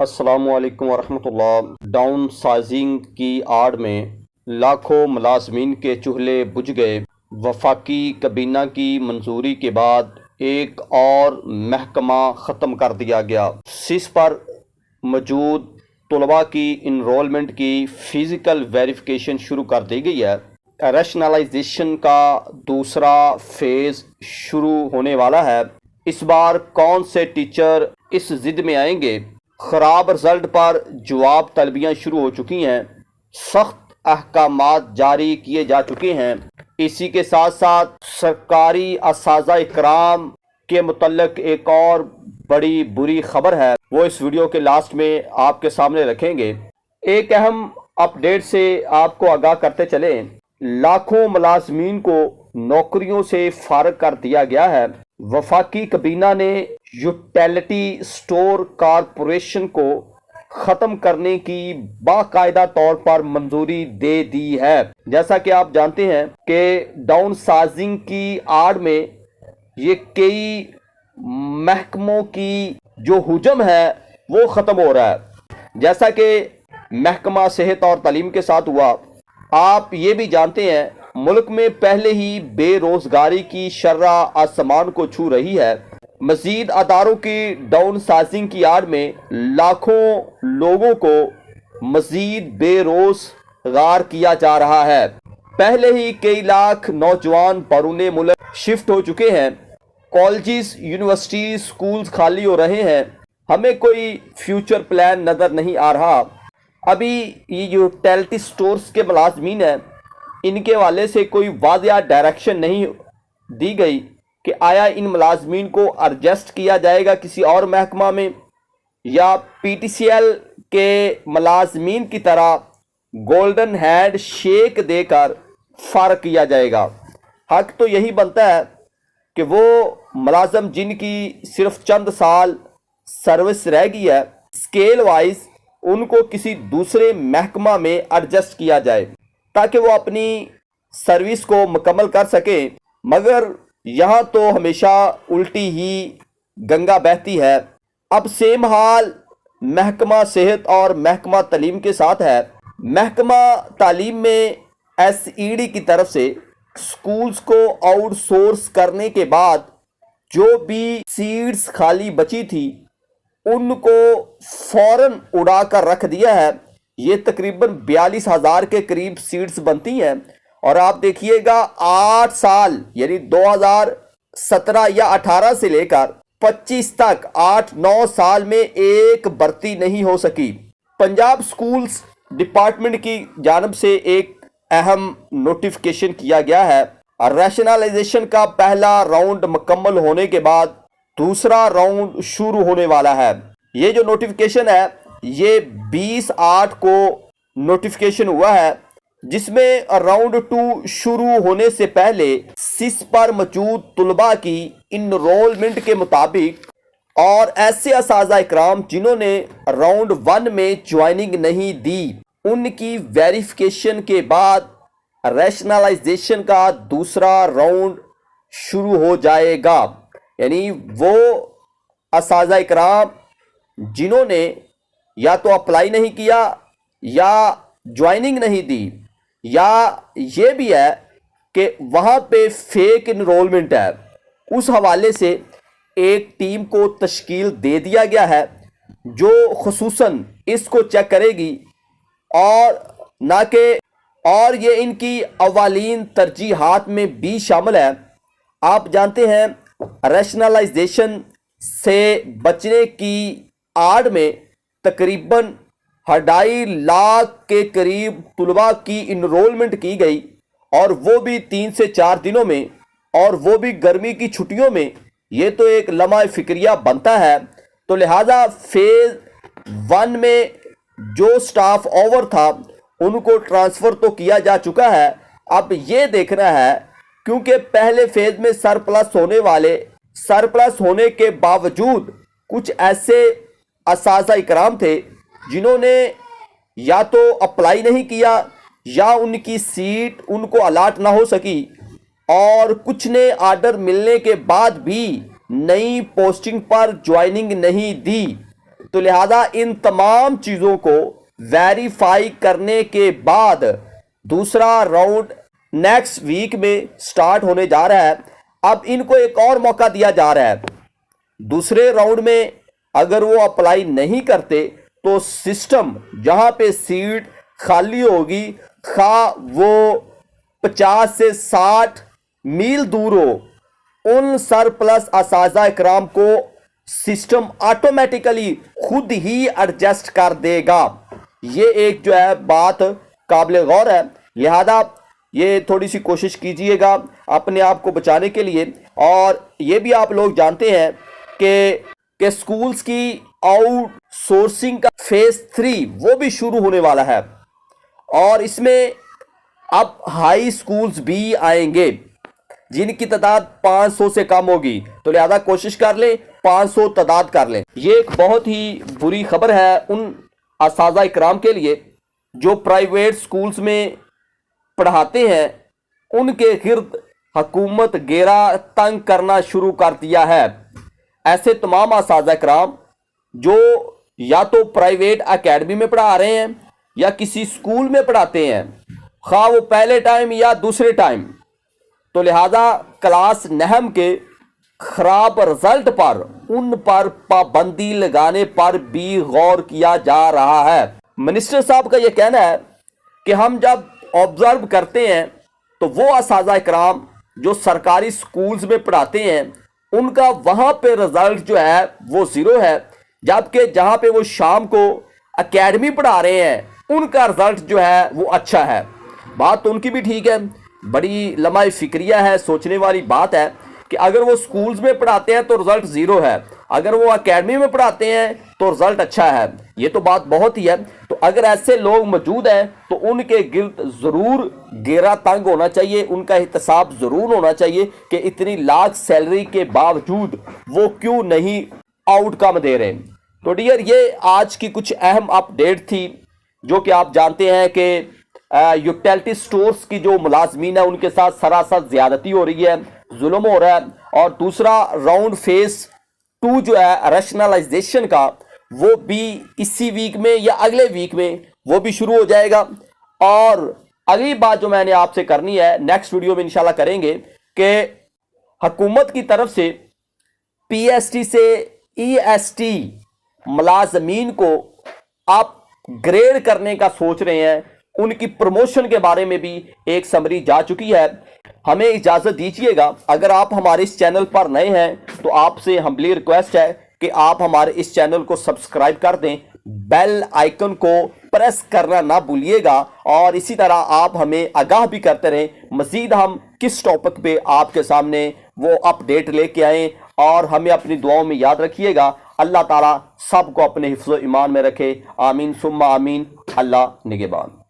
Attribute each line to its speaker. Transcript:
Speaker 1: السلام علیکم ورحمۃ اللہ۔ ڈاؤن سائزنگ کی آڑ میں لاکھوں ملازمین کے چولہے بجھ گئے۔ وفاقی کابینہ کی منظوری کے بعد ایک اور محکمہ ختم کر دیا گیا۔ سیس پر موجود طلباء کی انرولمنٹ کی فزیکل ویریفیکیشن شروع کر دی گئی ہے۔ ریشنلائزیشن کا دوسرا فیز شروع ہونے والا ہے۔ اس بار کون سے ٹیچر اس ضد میں آئیں گے؟ خراب رزلٹ پر جواب طلبیاں شروع ہو چکی ہیں۔ سخت احکامات جاری کیے جا چکے ہیں۔ اسی کے ساتھ ساتھ سرکاری اساتذہ اکرام کے متعلق ایک اور بڑی بری خبر ہے، وہ اس ویڈیو کے لاسٹ میں آپ کے سامنے رکھیں گے۔ ایک اہم اپ ڈیٹ سے آپ کو آگاہ کرتے چلیں، لاکھوں ملازمین کو نوکریوں سے فارغ کر دیا گیا ہے۔ وفاقی کابینہ نے یوٹیلیٹی اسٹور کارپوریشن کو ختم کرنے کی باقاعدہ طور پر منظوری دے دی ہے۔ جیسا کہ آپ جانتے ہیں کہ ڈاؤن سائزنگ کی آڑ میں یہ کئی محکموں کی جو ہجوم ہے وہ ختم ہو رہا ہے، جیسا کہ محکمہ صحت اور تعلیم کے ساتھ ہوا۔ آپ یہ بھی جانتے ہیں ملک میں پہلے ہی بے روزگاری کی شرح آسمان کو چھو رہی ہے۔ مزید اداروں کی ڈاؤن سائزنگ کی آڑ میں لاکھوں لوگوں کو مزید بے روزگار کیا جا رہا ہے۔ پہلے ہی کئی لاکھ نوجوان بیرون ملک شفٹ ہو چکے ہیں۔ کالجز، یونیورسٹیز، سکولز خالی ہو رہے ہیں۔ ہمیں کوئی فیوچر پلان نظر نہیں آ رہا۔ ابھی یہ یوٹیلیٹی سٹورز کے ملازمین ہیں، ان کے حوالے سے کوئی واضح ڈائریکشن نہیں دی گئی کہ آیا ان ملازمین کو ایڈجسٹ کیا جائے گا کسی اور محکمہ میں، یا پی ٹی سی ایل کے ملازمین کی طرح گولڈن ہینڈ شیک دے کر فارغ کیا جائے گا۔ حق تو یہی بنتا ہے کہ وہ ملازم جن کی صرف چند سال سروس رہ گئی ہے، اسکیل وائز ان کو کسی دوسرے محکمہ میں ایڈجسٹ کیا جائے تاکہ وہ اپنی سروس کو مکمل کر سکیں، مگر یہاں تو ہمیشہ الٹی ہی گنگا بہتی ہے۔ اب سیم حال محکمہ صحت اور محکمہ تعلیم کے ساتھ ہے۔ محکمہ تعلیم میں ایس ای ڈی کی طرف سے سکولز کو آؤٹ سورس کرنے کے بعد جو بھی سیٹس خالی بچی تھی ان کو فوراً اڑا کر رکھ دیا ہے۔ یہ تقریباً 42,000 کے قریب سیٹس بنتی ہیں، اور آپ دیکھیے گا 8 سال یعنی 2017 یا 18 سے لے کر 25 تک 8-9 سال میں ایک بھرتی نہیں ہو سکی۔ پنجاب سکولز ڈپارٹمنٹ کی جانب سے ایک اہم نوٹیفیکیشن کیا گیا ہے۔ ریشنلائزیشن کا پہلا راؤنڈ مکمل ہونے کے بعد دوسرا راؤنڈ شروع ہونے والا ہے۔ یہ جو نوٹیفیکیشن ہے یہ 20/8 کو نوٹیفیکیشن ہوا ہے، جس میں راؤنڈ 2 شروع ہونے سے پہلے سیس پر موجود طلباء کی انرولمنٹ کے مطابق اور ایسے اساتذہ اکرام جنہوں نے راؤنڈ 1 میں جوائننگ نہیں دی ان کی ویریفیکیشن کے بعد ریشنلائزیشن کا دوسرا راؤنڈ شروع ہو جائے گا۔ یعنی وہ اساتذہ اکرام جنہوں نے یا تو اپلائی نہیں کیا یا جوائننگ نہیں دی، یا یہ بھی ہے کہ وہاں پہ فیک انرولمنٹ ہے، اس حوالے سے ایک ٹیم کو تشکیل دے دیا گیا ہے جو خصوصاً اس کو چیک کرے گی، اور یہ ان کی اولین ترجیحات میں بھی شامل ہے۔ آپ جانتے ہیں ریشنلائزیشن سے بچنے کی آڑ میں تقریباً 2.5 لاکھ کے قریب طلباء کی انرولمنٹ کی گئی، اور وہ بھی 3 سے 4 دنوں میں، اور وہ بھی گرمی کی چھٹیوں میں۔ یہ تو ایک لمحہ فکریہ بنتا ہے۔ تو لہٰذا فیز 1 میں جو سٹاف اوور تھا ان کو ٹرانسفر تو کیا جا چکا ہے۔ اب یہ دیکھنا ہے، کیونکہ پہلے فیز میں سرپلس ہونے کے باوجود کچھ ایسے اساتذہ اکرام تھے جنہوں نے یا تو اپلائی نہیں کیا یا ان کی سیٹ ان کو الاٹ نہ ہو سکی، اور کچھ نے آرڈر ملنے کے بعد بھی نئی پوسٹنگ پر جوائننگ نہیں دی۔ تو لہذا ان تمام چیزوں کو ویریفائی کرنے کے بعد دوسرا راؤنڈ نیکسٹ ویک میں سٹارٹ ہونے جا رہا ہے۔ اب ان کو ایک اور موقع دیا جا رہا ہے، دوسرے راؤنڈ میں اگر وہ اپلائی نہیں کرتے تو سسٹم جہاں پہ سیٹ خالی ہوگی، خواہ وہ 50 سے 60 میل دور ہو، ان سرپلس اساتذہ اکرام کو سسٹم آٹومیٹیکلی خود ہی ایڈجسٹ کر دے گا۔ یہ ایک جو ہے بات قابل غور ہے، لہذا یہ تھوڑی سی کوشش کیجئے گا اپنے آپ کو بچانے کے لیے۔ اور یہ بھی آپ لوگ جانتے ہیں کہ سکولز کی آؤٹ سورسنگ کا فیز 3 وہ بھی شروع ہونے والا ہے، اور اس میں اب ہائی سکولز بھی آئیں گے جن کی تعداد 500 سے کم ہوگی، تو لہذا کوشش کر لیں 500 تعداد کر لیں۔ یہ ایک بہت ہی بری خبر ہے ان اساتذہ اکرام کے لیے جو پرائیویٹ سکولز میں پڑھاتے ہیں، ان کے گرد حکومت گھیرا تنگ کرنا شروع کر دیا ہے۔ ایسے تمام اساتذہ اکرام جو یا تو پرائیویٹ اکیڈمی میں پڑھا رہے ہیں یا کسی سکول میں پڑھاتے ہیں، خواہ وہ پہلے ٹائم یا دوسرے ٹائم، تو لہذا کلاس نہم کے خراب رزلٹ پر ان پر پابندی لگانے پر بھی غور کیا جا رہا ہے۔ منسٹر صاحب کا یہ کہنا ہے کہ ہم جب آبزرو کرتے ہیں تو وہ اساتذہ اکرام جو سرکاری سکولز میں پڑھاتے ہیں ان کا وہاں پہ رزلٹ جو ہے وہ 0 ہے، جبکہ جہاں پہ وہ شام کو اکیڈمی پڑھا رہے ہیں ان کا رزلٹ جو ہے وہ اچھا ہے۔ بات تو ان کی بھی ٹھیک ہے، بڑی لمحہ فکریہ ہے، سوچنے والی بات ہے کہ اگر وہ سکولز میں پڑھاتے ہیں تو رزلٹ 0 ہے، اگر وہ اکیڈمی میں پڑھاتے ہیں تو رزلٹ اچھا ہے۔ یہ تو بات بہت ہی ہے۔ تو اگر ایسے لوگ موجود ہیں تو ان کے گرد ضرور گھیرا تنگ ہونا چاہیے، ان کا احتساب ضرور ہونا چاہیے کہ اتنی لاکھ سیلری کے باوجود وہ کیوں نہیں آؤٹ کم دے رہے۔ تو ڈیئر، یہ آج کی کچھ اہم اپ ڈیٹ تھی، جو کہ آپ جانتے ہیں کہ یوٹیلٹی سٹورز کی جو ملازمین ہیں ان کے ساتھ سراسر زیادتی ہو رہی ہے، ظلم ہو رہا ہے، اور دوسرا راؤنڈ فیز 2 جو ہے ریشنلائزیشن کا وہ بھی اسی ویک میں یا اگلے ویک میں وہ بھی شروع ہو جائے گا۔ اور اگلی بات جو میں نے آپ سے کرنی ہے، نیکسٹ ویڈیو میں انشاءاللہ کریں گے، کہ حکومت کی طرف سے پی ایس ٹی سے ای ایس ٹی ملازمین کو اپ گریڈ کرنے کا سوچ رہے ہیں، ان کی پروموشن کے بارے میں بھی ایک سمری جا چکی ہے۔ ہمیں اجازت دیجیے گا، اگر آپ ہمارے اس چینل پر نئے ہیں تو آپ سے ہمبلی ریکویسٹ ہے کہ آپ ہمارے اس چینل کو سبسکرائب کر دیں، بیل آئیکن کو پریس کرنا نہ بھولیے گا، اور اسی طرح آپ ہمیں آگاہ بھی کرتے رہیں مزید ہم کس ٹاپک پہ آپ کے سامنے وہ اپ ڈیٹ لے کے آئیں، اور ہمیں اپنی دعاؤں میں یاد رکھیے گا۔ اللہ تعالیٰ سب کو اپنے حفظ و ایمان میں رکھے، آمین ثم آمین۔ اللہ نگہبان۔